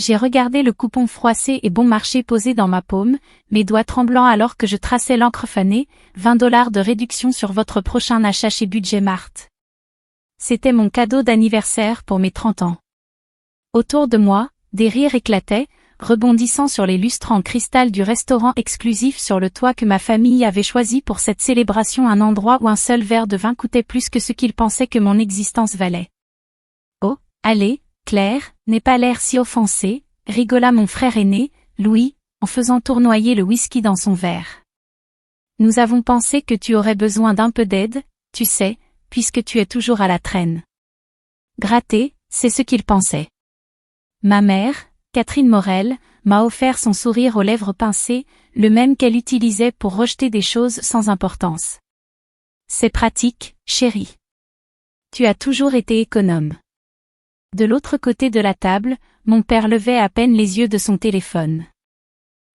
J'ai regardé le coupon froissé et bon marché posé dans ma paume, mes doigts tremblants alors que je traçais l'encre fanée, 20 $ de réduction sur votre prochain achat chez Budget Mart. C'était mon cadeau d'anniversaire pour mes 30 ans. Autour de moi, des rires éclataient, rebondissant sur les lustres en cristal du restaurant exclusif sur le toit que ma famille avait choisi pour cette célébration, un endroit où un seul verre de vin coûtait plus que ce qu'ils pensaient que mon existence valait. Oh, allez, Claire, n'aie pas l'air si offensée, rigola mon frère aîné, Louis, en faisant tournoyer le whisky dans son verre. Nous avons pensé que tu aurais besoin d'un peu d'aide, tu sais, puisque tu es toujours à la traîne. Gratter, c'est ce qu'il pensait. Ma mère, Catherine Morel, m'a offert son sourire aux lèvres pincées, le même qu'elle utilisait pour rejeter des choses sans importance. C'est pratique, chérie. Tu as toujours été économe. De l'autre côté de la table, mon père levait à peine les yeux de son téléphone.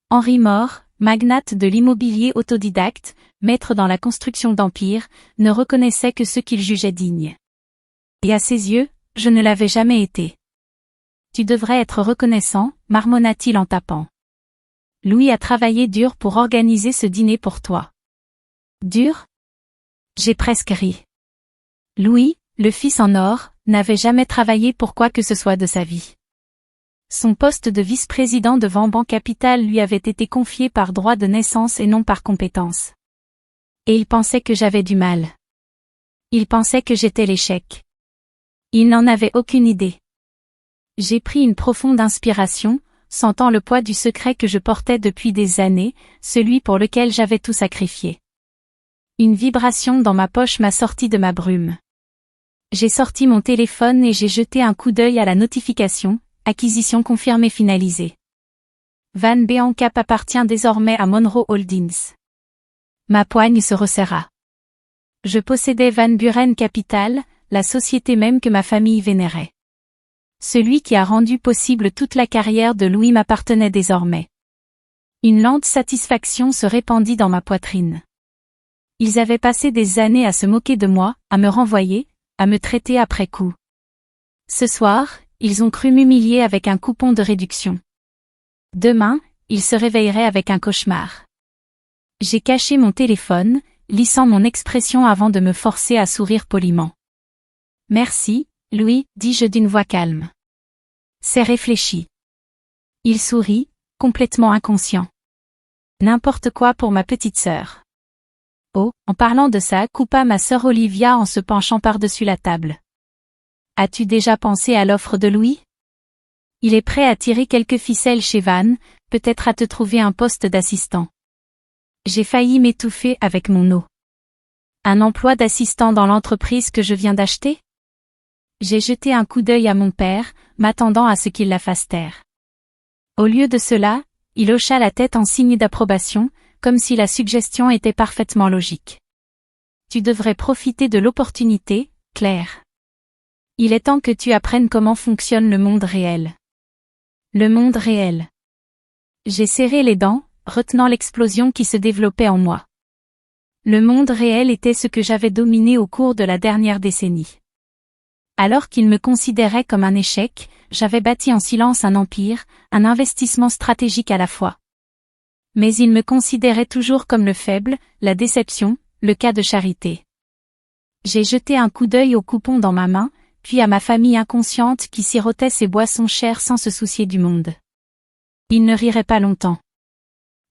Henry Moore, magnate de l'immobilier autodidacte, maître dans la construction d'empires, ne reconnaissait que ce qu'il jugeait digne. Et à ses yeux, je ne l'avais jamais été. Tu devrais être reconnaissant, marmonna-t-il en tapant. Louis a travaillé dur pour organiser ce dîner pour toi. Dur? J'ai presque ri. Louis, le fils en or, n'avait jamais travaillé pour quoi que ce soit de sa vie. Son poste de vice-président de Vanban Capital lui avait été confié par droit de naissance et non par compétence. Et il pensait que j'avais du mal. Il pensait que j'étais l'échec. Il n'en avait aucune idée. J'ai pris une profonde inspiration, sentant le poids du secret que je portais depuis des années, celui pour lequel j'avais tout sacrifié. Une vibration dans ma poche m'a sorti de ma brume. J'ai sorti mon téléphone et j'ai jeté un coup d'œil à la notification, acquisition confirmée finalisée. Van Bean Cap appartient désormais à Monroe Holdings. Ma poigne se resserra. Je possédais Van Buren Capital, la société même que ma famille vénérait. Celui qui a rendu possible toute la carrière de Louis m'appartenait désormais. Une lente satisfaction se répandit dans ma poitrine. Ils avaient passé des années à se moquer de moi, à me renvoyer, à me traiter après coup. Ce soir, ils ont cru m'humilier avec un coupon de réduction. Demain, ils se réveilleraient avec un cauchemar. J'ai caché mon téléphone, lissant mon expression avant de me forcer à sourire poliment. Merci, Louis, dis-je d'une voix calme. C'est réfléchi. Il sourit, complètement inconscient. N'importe quoi pour ma petite sœur. Oh, en parlant de ça, coupa ma sœur Olivia en se penchant par-dessus la table. As-tu déjà pensé à l'offre de Louis? Il est prêt à tirer quelques ficelles chez Van, peut-être à te trouver un poste d'assistant. J'ai failli m'étouffer avec mon eau. Un emploi d'assistant dans l'entreprise que je viens d'acheter? J'ai jeté un coup d'œil à mon père, m'attendant à ce qu'il la fasse taire. Au lieu de cela, il hocha la tête en signe d'approbation, comme si la suggestion était parfaitement logique. Tu devrais profiter de l'opportunité, Claire. Il est temps que tu apprennes comment fonctionne le monde réel. Le monde réel. J'ai serré les dents, retenant l'explosion qui se développait en moi. Le monde réel était ce que j'avais dominé au cours de la dernière décennie. Alors qu'il me considérait comme un échec, j'avais bâti en silence un empire, un investissement stratégique à la fois. Mais il me considérait toujours comme le faible, la déception, le cas de charité. J'ai jeté un coup d'œil au coupon dans ma main, puis à ma famille inconsciente qui sirotait ses boissons chères sans se soucier du monde. Il ne rirait pas longtemps.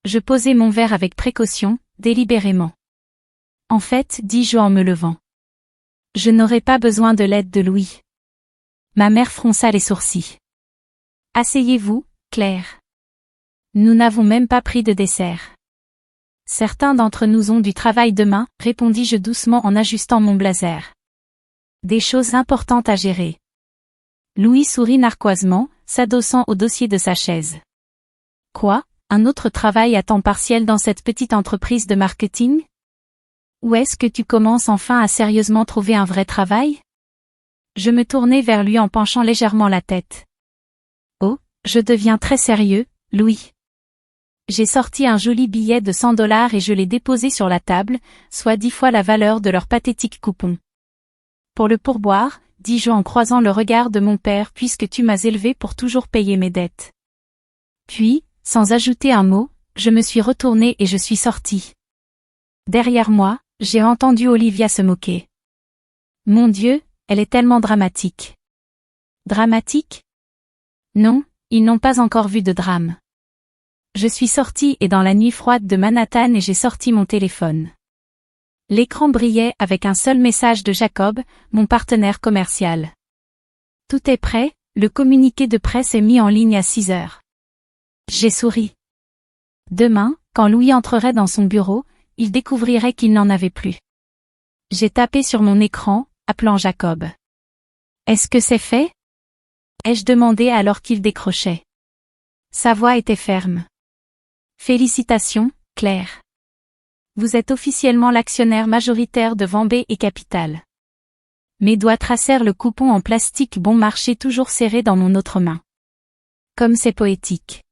Je posai mon verre avec précaution, délibérément. En fait, dis-je en me levant. Je n'aurais pas besoin de l'aide de Louis. Ma mère fronça les sourcils. Asseyez-vous, Claire. Nous n'avons même pas pris de dessert. Certains d'entre nous ont du travail demain, répondis-je doucement en ajustant mon blazer. Des choses importantes à gérer. Louis sourit narquoisement, s'adossant au dossier de sa chaise. Quoi, un autre travail à temps partiel dans cette petite entreprise de marketing? Où est-ce que tu commences enfin à sérieusement trouver un vrai travail? Je me tournai vers lui en penchant légèrement la tête. Oh, je deviens très sérieux, Louis. J'ai sorti un joli billet de 100 $ et je l'ai déposé sur la table, soit 10 fois la valeur de leur pathétique coupon. Pour le pourboire, dis-je en croisant le regard de mon père, puisque tu m'as élevé pour toujours payer mes dettes. Puis, sans ajouter un mot, je me suis retournée et je suis sortie. Derrière moi, j'ai entendu Olivia se moquer. Mon Dieu, elle est tellement dramatique. Dramatique? Non, ils n'ont pas encore vu de drame. Je suis sortie et dans la nuit froide de Manhattan et j'ai sorti mon téléphone. L'écran brillait avec un seul message de Jacob, mon partenaire commercial. Tout est prêt, le communiqué de presse est mis en ligne à 6 heures. J'ai souri. Demain, quand Louis entrerait dans son bureau, il découvrirait qu'il n'en avait plus. J'ai tapé sur mon écran, appelant Jacob. Est-ce que c'est fait? Ai-je demandé alors qu'il décrochait. Sa voix était ferme. Félicitations, Claire. Vous êtes officiellement l'actionnaire majoritaire de Vambé et Capital. Mes doigts tracèrent le coupon en plastique bon marché toujours serré dans mon autre main. Comme c'est poétique.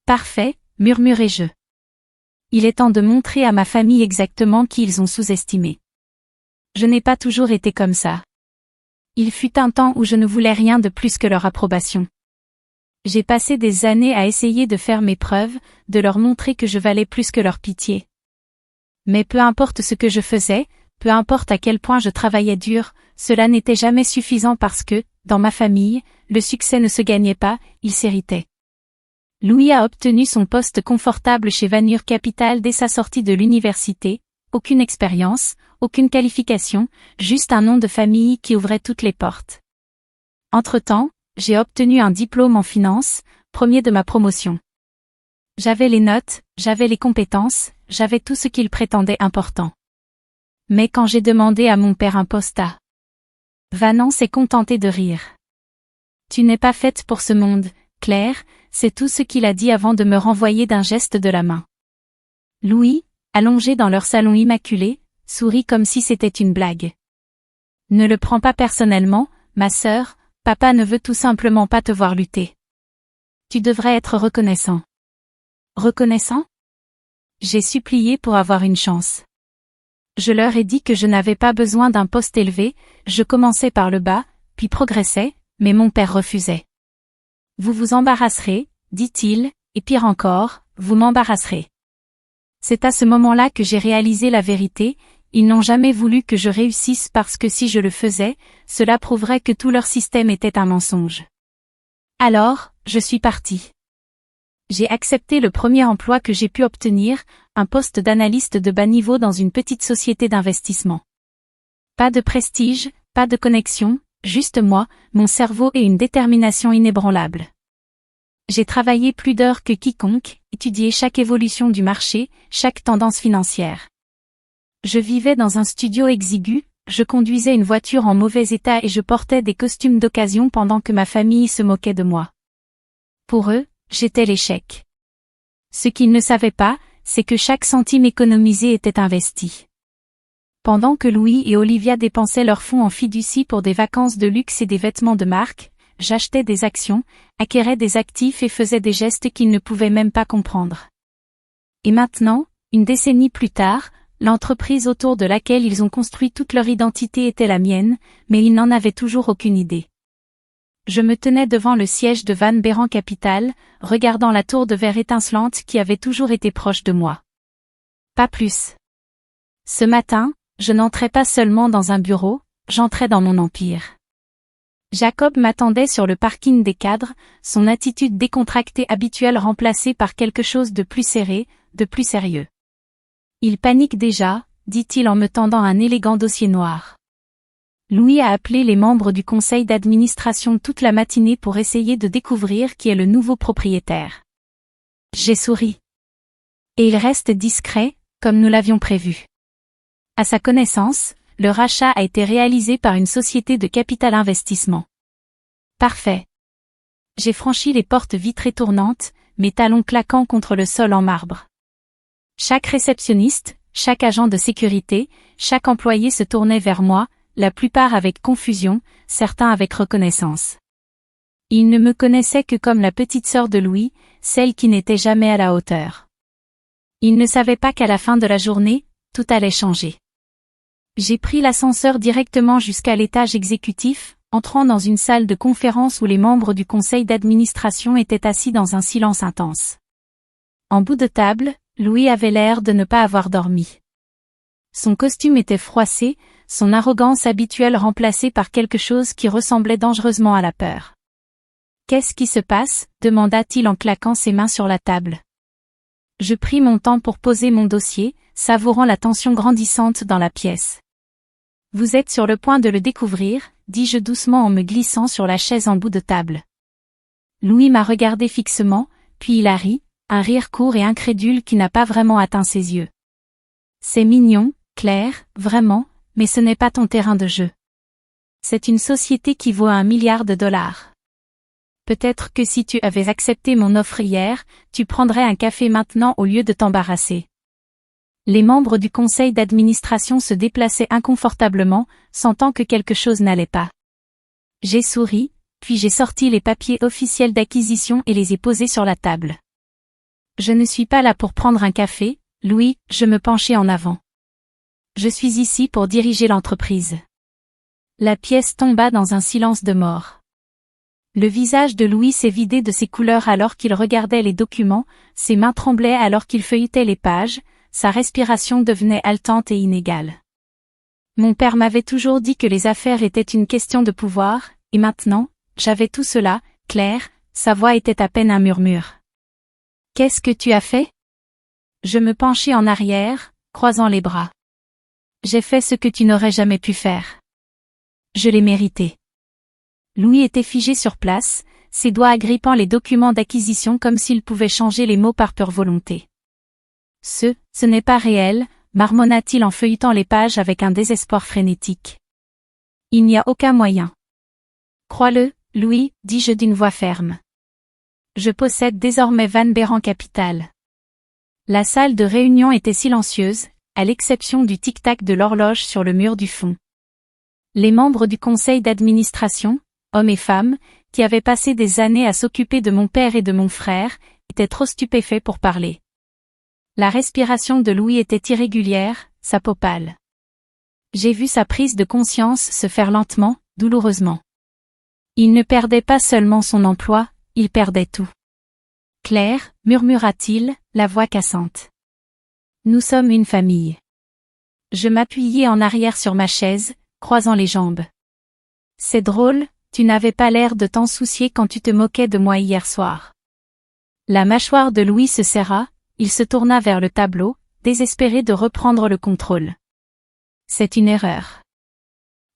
Parfait, murmurai-je. Il est temps de montrer à ma famille exactement qui ils ont sous-estimé. Je n'ai pas toujours été comme ça. Il fut un temps où je ne voulais rien de plus que leur approbation. J'ai passé des années à essayer de faire mes preuves, de leur montrer que je valais plus que leur pitié. Mais peu importe ce que je faisais, peu importe à quel point je travaillais dur, cela n'était jamais suffisant parce que, dans ma famille, le succès ne se gagnait pas, il s'héritait. Louis a obtenu son poste confortable chez Vanur Capital dès sa sortie de l'université, aucune expérience, aucune qualification, juste un nom de famille qui ouvrait toutes les portes. Entre-temps, j'ai obtenu un diplôme en finance, premier de ma promotion. J'avais les notes, j'avais les compétences, j'avais tout ce qu'il prétendait important. Mais quand j'ai demandé à mon père un poste à Vanan s'est contenté de rire. Tu n'es pas faite pour ce monde, Claire, c'est tout ce qu'il a dit avant de me renvoyer d'un geste de la main. Louis, allongé dans leur salon immaculé, sourit comme si c'était une blague. Ne le prends pas personnellement, ma sœur, papa ne veut tout simplement pas te voir lutter. Tu devrais être reconnaissant. Reconnaissant? J'ai supplié pour avoir une chance. Je leur ai dit que je n'avais pas besoin d'un poste élevé, je commençais par le bas, puis progressais, mais mon père refusait. Vous vous embarrasserez, dit-il, et pire encore, vous m'embarrasserez. C'est à ce moment-là que j'ai réalisé la vérité, ils n'ont jamais voulu que je réussisse parce que si je le faisais, cela prouverait que tout leur système était un mensonge. Alors, je suis partie. J'ai accepté le premier emploi que j'ai pu obtenir, un poste d'analyste de bas niveau dans une petite société d'investissement. Pas de prestige, pas de connexion, juste moi, mon cerveau et une détermination inébranlable. J'ai travaillé plus d'heures que quiconque, étudié chaque évolution du marché, chaque tendance financière. Je vivais dans un studio exigu, je conduisais une voiture en mauvais état et je portais des costumes d'occasion pendant que ma famille se moquait de moi. Pour eux, j'étais l'échec. Ce qu'ils ne savaient pas, c'est que chaque centime économisé était investi. Pendant que Louis et Olivia dépensaient leurs fonds en fiducie pour des vacances de luxe et des vêtements de marque, j'achetais des actions, acquérais des actifs et faisais des gestes qu'ils ne pouvaient même pas comprendre. Et maintenant, une décennie plus tard, l'entreprise autour de laquelle ils ont construit toute leur identité était la mienne, mais ils n'en avaient toujours aucune idée. Je me tenais devant le siège de Van Beran Capital, regardant la tour de verre étincelante qui avait toujours été proche de moi. Pas plus. Ce matin, je n'entrais pas seulement dans un bureau, j'entrais dans mon empire. Jacob m'attendait sur le parking des cadres, son attitude décontractée habituelle remplacée par quelque chose de plus serré, de plus sérieux. Il panique déjà, dit-il en me tendant un élégant dossier noir. Louis a appelé les membres du conseil d'administration toute la matinée pour essayer de découvrir qui est le nouveau propriétaire. J'ai souri. Et il reste discret, comme nous l'avions prévu. À sa connaissance, le rachat a été réalisé par une société de capital investissement. Parfait. J'ai franchi les portes vitrées tournantes, mes talons claquant contre le sol en marbre. Chaque réceptionniste, chaque agent de sécurité, chaque employé se tournait vers moi, la plupart avec confusion, certains avec reconnaissance. Ils ne me connaissaient que comme la petite sœur de Louis, celle qui n'était jamais à la hauteur. Ils ne savaient pas qu'à la fin de la journée, tout allait changer. J'ai pris l'ascenseur directement jusqu'à l'étage exécutif, entrant dans une salle de conférence où les membres du conseil d'administration étaient assis dans un silence intense. En bout de table, Louis avait l'air de ne pas avoir dormi. Son costume était froissé, son arrogance habituelle remplacée par quelque chose qui ressemblait dangereusement à la peur. « Qu'est-ce qui se passe ?» demanda-t-il en claquant ses mains sur la table. Je pris mon temps pour poser mon dossier, savourant la tension grandissante dans la pièce. « Vous êtes sur le point de le découvrir », dis-je doucement en me glissant sur la chaise en bout de table. Louis m'a regardé fixement, puis il a ri, un rire court et incrédule qui n'a pas vraiment atteint ses yeux. « C'est mignon, Claire, vraiment, mais ce n'est pas ton terrain de jeu. C'est une société qui vaut 1 milliard de dollars. Peut-être que si tu avais accepté mon offre hier, tu prendrais un café maintenant au lieu de t'embarrasser. » Les membres du conseil d'administration se déplaçaient inconfortablement, sentant que quelque chose n'allait pas. J'ai souri, puis j'ai sorti les papiers officiels d'acquisition et les ai posés sur la table. Je ne suis pas là pour prendre un café, Louis, je me penchai en avant. Je suis ici pour diriger l'entreprise. La pièce tomba dans un silence de mort. Le visage de Louis s'est vidé de ses couleurs alors qu'il regardait les documents, ses mains tremblaient alors qu'il feuilletait les pages, sa respiration devenait haletante et inégale. Mon père m'avait toujours dit que les affaires étaient une question de pouvoir, et maintenant, j'avais tout cela, Claire, sa voix était à peine un murmure. « Qu'est-ce que tu as fait ?» Je me penchai en arrière, croisant les bras. « J'ai fait ce que tu n'aurais jamais pu faire. Je l'ai mérité. » Louis était figé sur place, ses doigts agrippant les documents d'acquisition comme s'il pouvait changer les mots par pure volonté. « Ce n'est pas réel, » marmonna-t-il en feuilletant les pages avec un désespoir frénétique. « Il n'y a aucun moyen. »« Crois-le, Louis, » dis-je d'une voix ferme. « Je possède désormais Van Beran Capital. » La salle de réunion était silencieuse, à l'exception du tic-tac de l'horloge sur le mur du fond. Les membres du conseil d'administration, hommes et femmes, qui avaient passé des années à s'occuper de mon père et de mon frère, étaient trop stupéfaits pour parler. La respiration de Louis était irrégulière, sa peau pâle. J'ai vu sa prise de conscience se faire lentement, douloureusement. Il ne perdait pas seulement son emploi, il perdait tout. « Claire, » murmura-t-il, la voix cassante. « Nous sommes une famille. » Je m'appuyai en arrière sur ma chaise, croisant les jambes. « C'est drôle, tu n'avais pas l'air de t'en soucier quand tu te moquais de moi hier soir. » La mâchoire de Louis se serra, il se tourna vers le tableau, désespéré de reprendre le contrôle. « C'est une erreur.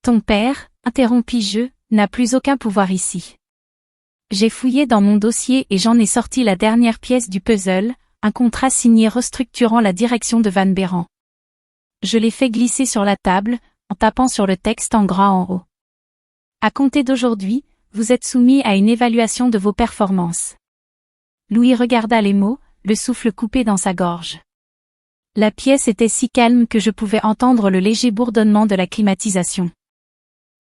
Ton père, interrompis-je, n'a plus aucun pouvoir ici. » J'ai fouillé dans mon dossier et j'en ai sorti la dernière pièce du puzzle, un contrat signé restructurant la direction de Van Beran. Je l'ai fait glisser sur la table, en tapant sur le texte en gras en haut. À compter d'aujourd'hui, vous êtes soumis à une évaluation de vos performances. Louis regarda les mots, le souffle coupé dans sa gorge. La pièce était si calme que je pouvais entendre le léger bourdonnement de la climatisation.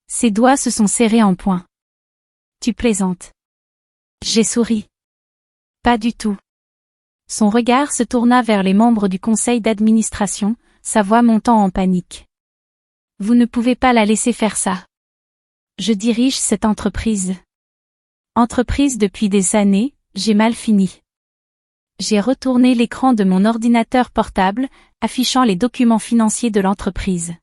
Ses doigts se sont serrés en poing. « Tu plaisantes. » J'ai souri. « Pas du tout. » Son regard se tourna vers les membres du conseil d'administration, sa voix montant en panique. « Vous ne pouvez pas la laisser faire ça. Je dirige cette entreprise. » Entreprise depuis des années, j'ai mal fini. J'ai retourné l'écran de mon ordinateur portable, affichant les documents financiers de l'entreprise.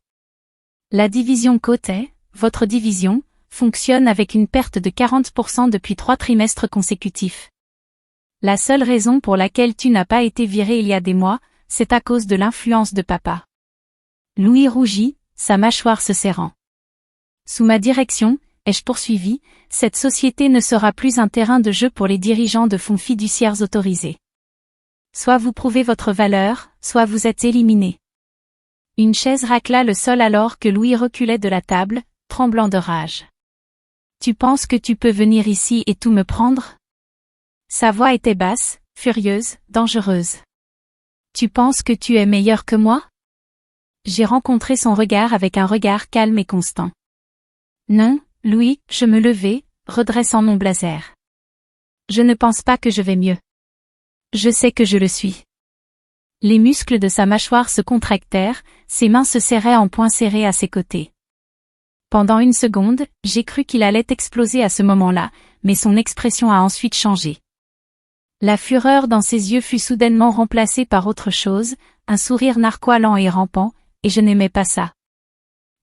La division Côté, votre division, fonctionne avec une perte de 40% depuis 3 trimestres consécutifs. La seule raison pour laquelle tu n'as pas été viré il y a des mois, c'est à cause de l'influence de papa. Louis rougit, sa mâchoire se serrant. Sous ma direction, ai-je poursuivi, cette société ne sera plus un terrain de jeu pour les dirigeants de fonds fiduciaires autorisés. Soit vous prouvez votre valeur, soit vous êtes éliminé. Une chaise racla le sol alors que Louis reculait de la table, tremblant de rage. Tu penses que tu peux venir ici et tout me prendre? Sa voix était basse, furieuse, dangereuse. Tu penses que tu es meilleur que moi? J'ai rencontré son regard avec un regard calme et constant. Non, Louis, je me levai, redressant mon blazer. Je ne pense pas que je vais mieux. Je sais que je le suis. Les muscles de sa mâchoire se contractèrent, ses mains se serraient en poings serrés à ses côtés. Pendant une seconde, j'ai cru qu'il allait exploser à ce moment-là, mais son expression a ensuite changé. La fureur dans ses yeux fut soudainement remplacée par autre chose, un sourire narquois lent et rampant, et je n'aimais pas ça.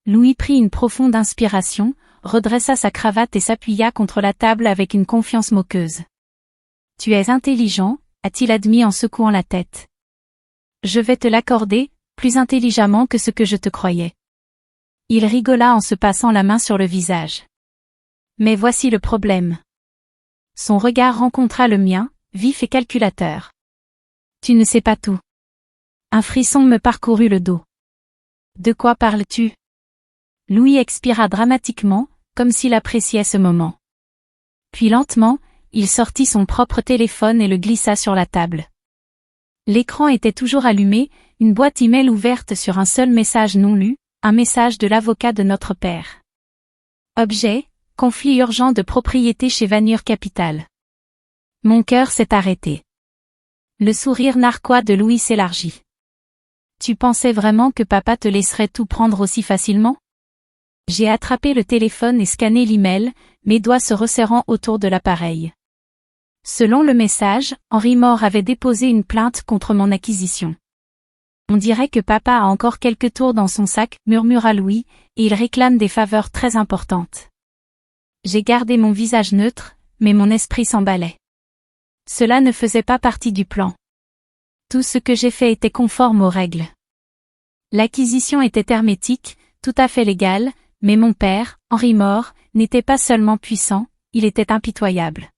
Louis prit une profonde inspiration, redressa sa cravate et s'appuya contre la table avec une confiance moqueuse. « Tu es intelligent », a-t-il admis en secouant la tête. « Je vais te l'accorder, plus intelligemment que ce que je te croyais. » Il rigola en se passant la main sur le visage. « Mais voici le problème. » Son regard rencontra le mien, vif et calculateur. « Tu ne sais pas tout. » Un frisson me parcourut le dos. « De quoi parles-tu » Louis expira dramatiquement, comme s'il appréciait ce moment. Puis lentement, il sortit son propre téléphone et le glissa sur la table. L'écran était toujours allumé, une boîte email ouverte sur un seul message non lu, un message de l'avocat de notre père. Objet, conflit urgent de propriété chez Vanier Capital. Mon cœur s'est arrêté. Le sourire narquois de Louis s'élargit. Tu pensais vraiment que papa te laisserait tout prendre aussi facilement ? J'ai attrapé le téléphone et scanné l'email, mes doigts se resserrant autour de l'appareil. Selon le message, Henry Moore avait déposé une plainte contre mon acquisition. On dirait que papa a encore quelques tours dans son sac, murmura Louis, et il réclame des faveurs très importantes. J'ai gardé mon visage neutre, mais mon esprit s'emballait. Cela ne faisait pas partie du plan. Tout ce que j'ai fait était conforme aux règles. L'acquisition était hermétique, tout à fait légale, mais mon père, Henry Moore, n'était pas seulement puissant, il était impitoyable.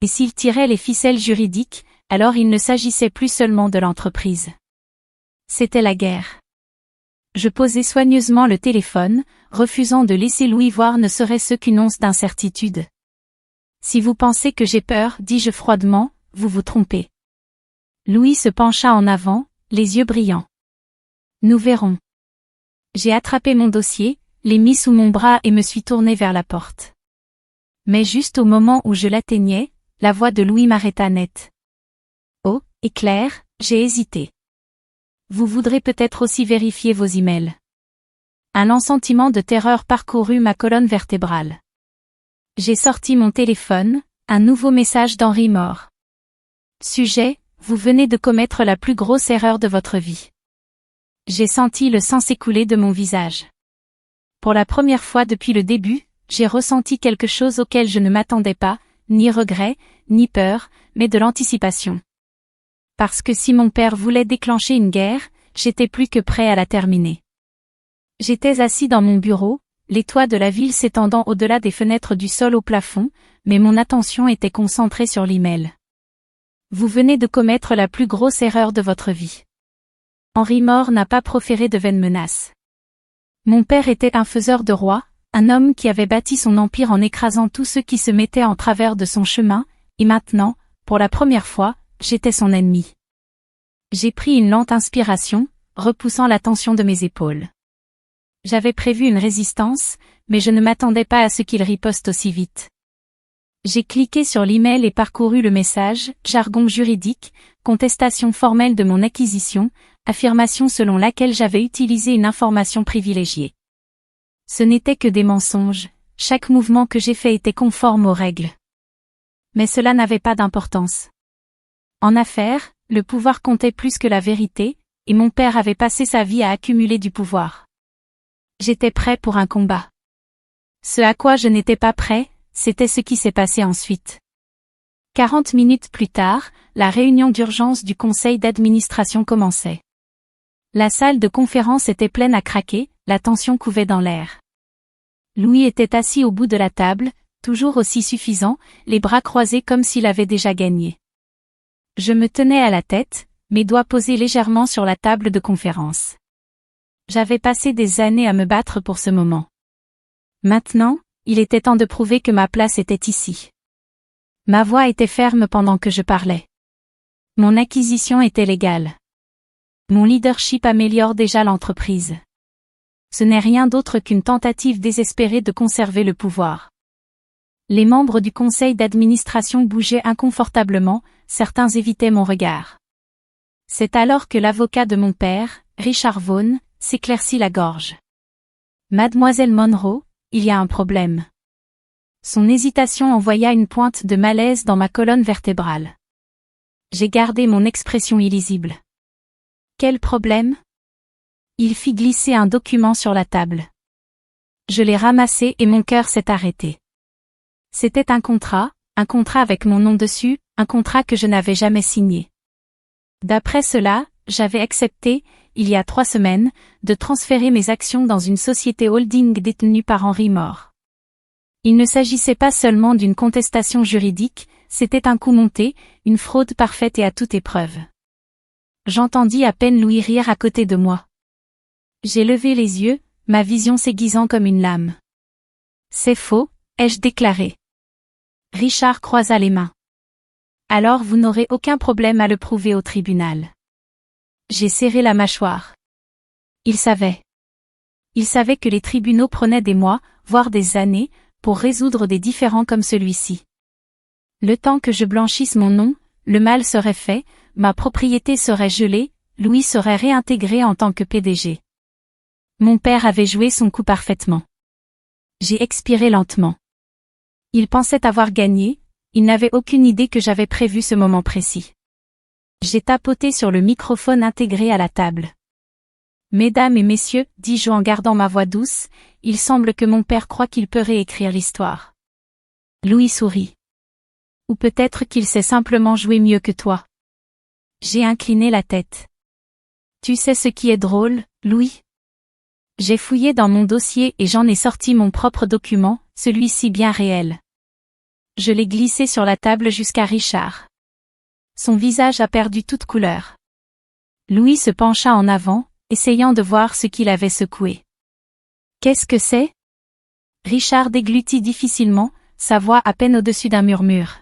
Et s'il tirait les ficelles juridiques, alors il ne s'agissait plus seulement de l'entreprise. C'était la guerre. Je posai soigneusement le téléphone, refusant de laisser Louis voir ne serait-ce qu'une once d'incertitude. Si vous pensez que j'ai peur, dis-je froidement, vous vous trompez. Louis se pencha en avant, les yeux brillants. Nous verrons. J'ai attrapé mon dossier, l'ai mis sous mon bras et me suis tourné vers la porte. Mais juste au moment où je l'atteignais, la voix de Louis m'arrêta net. Oh, éclair, j'ai hésité. Vous voudrez peut-être aussi vérifier vos emails. Un lent sentiment de terreur parcourut ma colonne vertébrale. J'ai sorti mon téléphone, un nouveau message d'Henry Moore. Sujet, vous venez de commettre la plus grosse erreur de votre vie. J'ai senti le sang s'écouler de mon visage. Pour la première fois depuis le début, j'ai ressenti quelque chose auquel je ne m'attendais pas, ni regret, ni peur, mais de l'anticipation. Parce que si mon père voulait déclencher une guerre, j'étais plus que prêt à la terminer. J'étais assis dans mon bureau, les toits de la ville s'étendant au-delà des fenêtres du sol au plafond, mais mon attention était concentrée sur l'email. Vous venez de commettre la plus grosse erreur de votre vie. Henry Moore n'a pas proféré de vaines menaces. Mon père était un faiseur de rois, un homme qui avait bâti son empire en écrasant tous ceux qui se mettaient en travers de son chemin, et maintenant, pour la première fois, j'étais son ennemi. J'ai pris une lente inspiration, repoussant la tension de mes épaules. J'avais prévu une résistance, mais je ne m'attendais pas à ce qu'il riposte aussi vite. J'ai cliqué sur l'email et parcouru le message, jargon juridique, contestation formelle de mon acquisition, affirmation selon laquelle j'avais utilisé une information privilégiée. Ce n'était que des mensonges, chaque mouvement que j'ai fait était conforme aux règles. Mais cela n'avait pas d'importance. En affaires, le pouvoir comptait plus que la vérité, et mon père avait passé sa vie à accumuler du pouvoir. J'étais prêt pour un combat. Ce à quoi je n'étais pas prêt, c'était ce qui s'est passé ensuite. 40 minutes plus tard, la réunion d'urgence du conseil d'administration commençait. La salle de conférence était pleine à craquer, la tension couvait dans l'air. Louis était assis au bout de la table, toujours aussi suffisant, les bras croisés comme s'il avait déjà gagné. Je me tenais à la tête, mes doigts posés légèrement sur la table de conférence. J'avais passé des années à me battre pour ce moment. Maintenant, il était temps de prouver que ma place était ici. Ma voix était ferme pendant que je parlais. Mon acquisition était légale. Mon leadership améliore déjà l'entreprise. Ce n'est rien d'autre qu'une tentative désespérée de conserver le pouvoir. Les membres du conseil d'administration bougeaient inconfortablement, certains évitaient mon regard. C'est alors que l'avocat de mon père, Richard Vaughan, s'éclaircit la gorge. Mademoiselle Monroe, il y a un problème. Son hésitation envoya une pointe de malaise dans ma colonne vertébrale. J'ai gardé mon expression illisible. Quel problème? Il fit glisser un document sur la table. Je l'ai ramassé et mon cœur s'est arrêté. C'était un contrat avec mon nom dessus, un contrat que je n'avais jamais signé. D'après cela, j'avais accepté, il y a 3 semaines, de transférer mes actions dans une société holding détenue par Henry Moore. Il ne s'agissait pas seulement d'une contestation juridique, c'était un coup monté, une fraude parfaite et à toute épreuve. J'entendis à peine Louis rire à côté de moi. J'ai levé les yeux, ma vision s'aiguisant comme une lame. C'est faux, ai-je déclaré. Richard croisa les mains. Alors vous n'aurez aucun problème à le prouver au tribunal. J'ai serré la mâchoire. Il savait. Il savait que les tribunaux prenaient des mois, voire des années, pour résoudre des différends comme celui-ci. Le temps que je blanchisse mon nom, le mal serait fait, ma propriété serait gelée, Louis serait réintégré en tant que PDG. Mon père avait joué son coup parfaitement. J'ai expiré lentement. Il pensait avoir gagné, il n'avait aucune idée que j'avais prévu ce moment précis. J'ai tapoté sur le microphone intégré à la table. Mesdames et messieurs, dis-je en gardant ma voix douce, il semble que mon père croit qu'il peut réécrire l'histoire. Louis sourit. Ou peut-être qu'il sait simplement jouer mieux que toi. J'ai incliné la tête. Tu sais ce qui est drôle, Louis? J'ai fouillé dans mon dossier et j'en ai sorti mon propre document, celui-ci bien réel. Je l'ai glissé sur la table jusqu'à Richard. Son visage a perdu toute couleur. Louis se pencha en avant, essayant de voir ce qu'il avait secoué. Qu'est-ce que c'est? Richard déglutit difficilement, sa voix à peine au-dessus d'un murmure.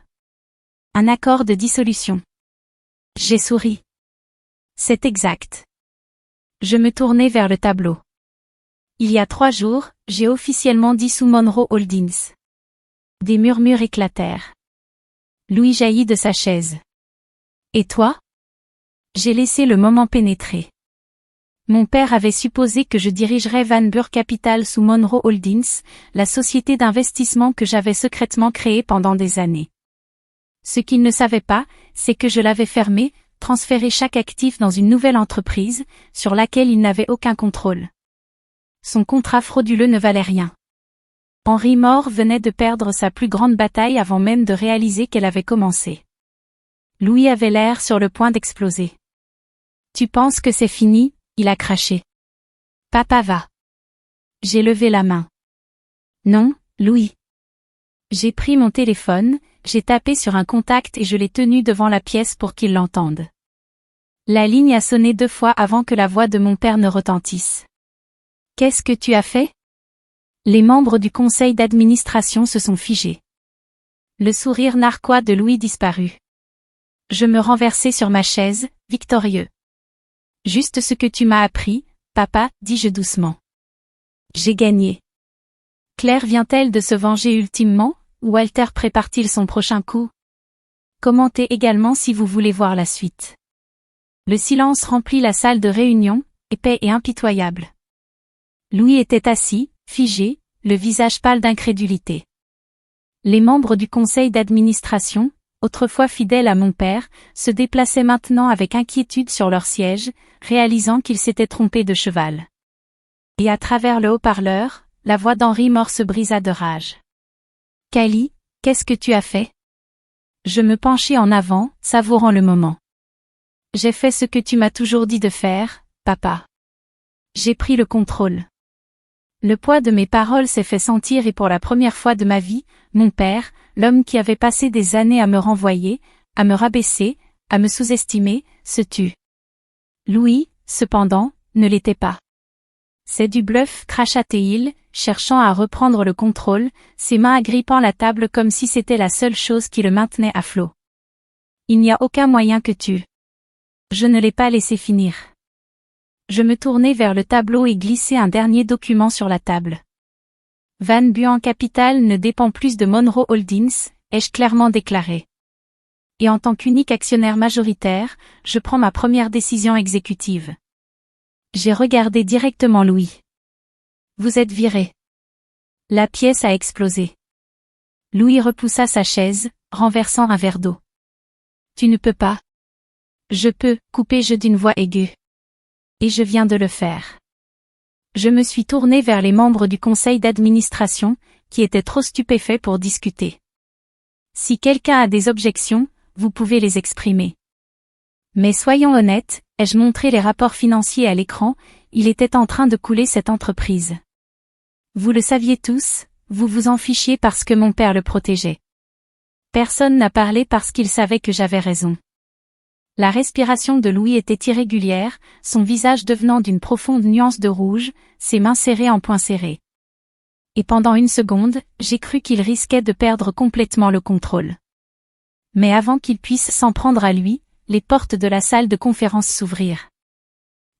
Un accord de dissolution. J'ai souri. C'est exact. Je me tournai vers le tableau. Il y a 3 jours, j'ai officiellement dissous Monroe Holdings. Des murmures éclatèrent. Louis jaillit de sa chaise. Et toi? J'ai laissé le moment pénétrer. Mon père avait supposé que je dirigerais Van Burr Capital sous Monroe Holdings, la société d'investissement que j'avais secrètement créée pendant des années. Ce qu'il ne savait pas, c'est que je l'avais fermée, transféré chaque actif dans une nouvelle entreprise, sur laquelle il n'avait aucun contrôle. Son contrat frauduleux ne valait rien. Henry Moore venait de perdre sa plus grande bataille avant même de réaliser qu'elle avait commencé. Louis avait l'air sur le point d'exploser. Tu penses que c'est fini? Il a craché. Papa va. J'ai levé la main. Non, Louis. J'ai pris mon téléphone, j'ai tapé sur un contact et je l'ai tenu devant la pièce pour qu'il l'entende. La ligne a sonné 2 fois avant que la voix de mon père ne retentisse. Qu'est-ce que tu as fait? Les membres du conseil d'administration se sont figés. Le sourire narquois de Louis disparut. Je me renversai sur ma chaise, victorieux. Juste ce que tu m'as appris, papa, dis-je doucement. J'ai gagné. Claire vient-elle de se venger ultimement, ou Walter prépare-t-il son prochain coup? Commentez également si vous voulez voir la suite. Le silence remplit la salle de réunion, épais et impitoyable. Louis était assis, figé, le visage pâle d'incrédulité. Les membres du conseil d'administration, autrefois fidèles à mon père, se déplaçaient maintenant avec inquiétude sur leur siège, réalisant qu'ils s'étaient trompés de cheval. Et à travers le haut-parleur, la voix d'Henry Moore se brisa de rage. Callie, qu'est-ce que tu as fait? Je me penchai en avant, savourant le moment. J'ai fait ce que tu m'as toujours dit de faire, papa. J'ai pris le contrôle. Le poids de mes paroles s'est fait sentir et pour la première fois de ma vie, mon père, l'homme qui avait passé des années à me renvoyer, à me rabaisser, à me sous-estimer, se tut. Louis, cependant, ne l'était pas. C'est du bluff, cracha-t-il, cherchant à reprendre le contrôle, ses mains agrippant la table comme si c'était la seule chose qui le maintenait à flot. Il n'y a aucun moyen que tu... Je ne l'ai pas laissé finir. Je me tournai vers le tableau et glissai un dernier document sur la table. Van Buren Capital ne dépend plus de Monroe Holdings, ai-je clairement déclaré. Et en tant qu'unique actionnaire majoritaire, je prends ma première décision exécutive. J'ai regardé directement Louis. Vous êtes viré. La pièce a explosé. Louis repoussa sa chaise, renversant un verre d'eau. Tu ne peux pas. Je peux, coupai-je d'une voix aiguë. Et je viens de le faire. Je me suis tourné vers les membres du conseil d'administration, qui étaient trop stupéfaits pour discuter. Si quelqu'un a des objections, vous pouvez les exprimer. Mais soyons honnêtes, ai-je montré les rapports financiers à l'écran, il était en train de couler cette entreprise. Vous le saviez tous, vous vous en fichiez parce que mon père le protégeait. Personne n'a parlé parce qu'il savait que j'avais raison. La respiration de Louis était irrégulière, son visage devenant d'une profonde nuance de rouge, ses mains serrées en poings serrés. Et pendant une seconde, j'ai cru qu'il risquait de perdre complètement le contrôle. Mais avant qu'il puisse s'en prendre à lui, les portes de la salle de conférence s'ouvrirent.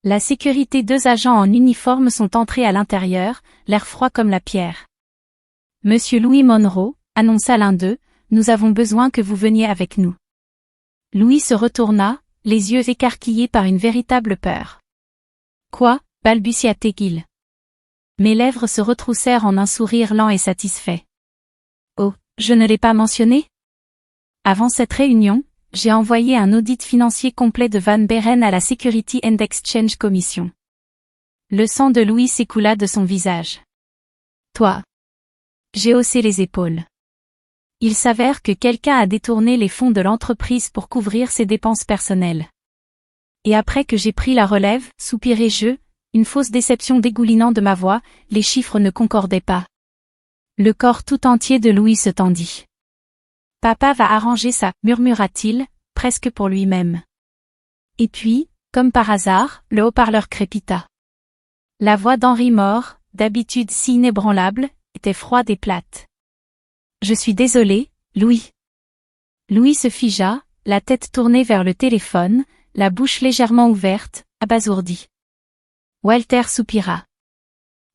La sécurité, 2 agents en uniforme sont entrés à l'intérieur, l'air froid comme la pierre. Monsieur Louis Monroe, annonça l'un d'eux, nous avons besoin que vous veniez avec nous. Louis se retourna, les yeux écarquillés par une véritable peur. Quoi, balbutia-t-il. Mes lèvres se retroussèrent en un sourire lent et satisfait. Oh, je ne l'ai pas mentionné? Avant cette réunion, j'ai envoyé un audit financier complet de Van Beren à la Security and Exchange Commission. Le sang de Louis s'écoula de son visage. Toi. J'ai haussé les épaules. Il s'avère que quelqu'un a détourné les fonds de l'entreprise pour couvrir ses dépenses personnelles. Et après que j'ai pris la relève, soupirai-je, une fausse déception dégoulinant de ma voix, les chiffres ne concordaient pas. Le corps tout entier de Louis se tendit. Papa va arranger ça, murmura-t-il, presque pour lui-même. Et puis, comme par hasard, le haut-parleur crépita. La voix d'Henry Moore, d'habitude si inébranlable, était froide et plate. Je suis désolé, Louis. Louis se figea, la tête tournée vers le téléphone, la bouche légèrement ouverte, abasourdi. Walter soupira.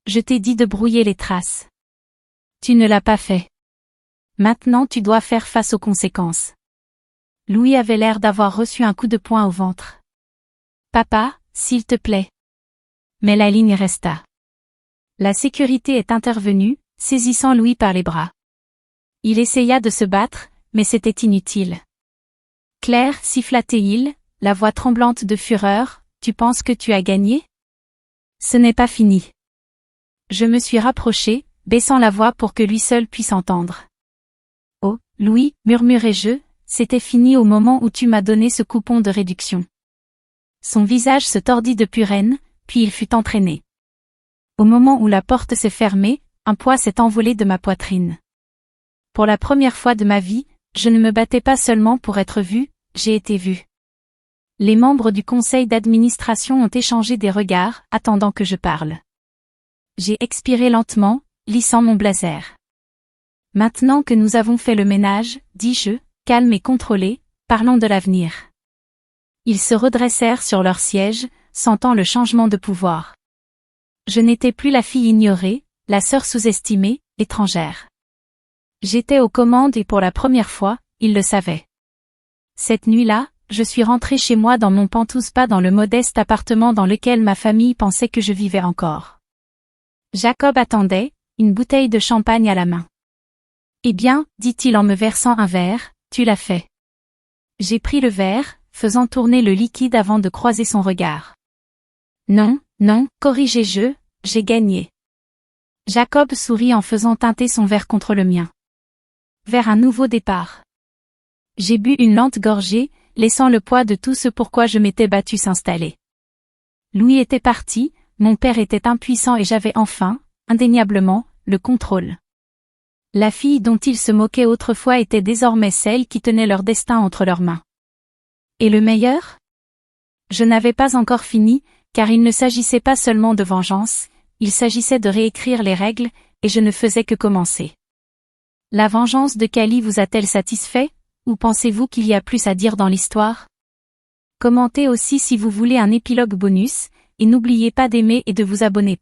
Je t'ai dit de brouiller les traces. Tu ne l'as pas fait. Maintenant tu dois faire face aux conséquences. Louis avait l'air d'avoir reçu un coup de poing au ventre. Papa, s'il te plaît. Mais la ligne resta. La sécurité est intervenue, saisissant Louis par les bras. Il essaya de se battre, mais c'était inutile. Claire, siffla-t-il, la voix tremblante de fureur, tu penses que tu as gagné? Ce n'est pas fini. Je me suis rapproché, baissant la voix pour que lui seul puisse entendre. Oh, Louis, murmurai-je, c'était fini au moment où tu m'as donné ce coupon de réduction. Son visage se tordit de pure haine, puis il fut entraîné. Au moment où la porte s'est fermée, un poids s'est envolé de ma poitrine. Pour la première fois de ma vie, je ne me battais pas seulement pour être vu, j'ai été vu. Les membres du conseil d'administration ont échangé des regards, attendant que je parle. J'ai expiré lentement, lissant mon blazer. Maintenant que nous avons fait le ménage, dis-je, calme et contrôlé, parlons de l'avenir. Ils se redressèrent sur leur siège, sentant le changement de pouvoir. Je n'étais plus la fille ignorée, la sœur sous-estimée, étrangère. J'étais aux commandes et pour la première fois, ils le savaient. Cette nuit-là, je suis rentrée chez moi dans mon pantouspas dans le modeste appartement dans lequel ma famille pensait que je vivais encore. Jacob attendait, une bouteille de champagne à la main. Eh bien, dit-il en me versant un verre, tu l'as fait. J'ai pris le verre, faisant tourner le liquide avant de croiser son regard. Non, non, corrigeai-je, j'ai gagné. Jacob sourit en faisant teinter son verre contre le mien. Vers un nouveau départ. J'ai bu une lente gorgée, laissant le poids de tout ce pourquoi je m'étais battu s'installer. Louis était parti, mon père était impuissant et j'avais enfin, indéniablement, le contrôle. La fille dont ils se moquaient autrefois était désormais celle qui tenait leur destin entre leurs mains. Et le meilleur? Je n'avais pas encore fini, car il ne s'agissait pas seulement de vengeance, il s'agissait de réécrire les règles, et je ne faisais que commencer. La vengeance de Cali vous a-t-elle satisfait, ou pensez-vous qu'il y a plus à dire dans l'histoire? Commentez aussi si vous voulez un épilogue bonus, et n'oubliez pas d'aimer et de vous abonner.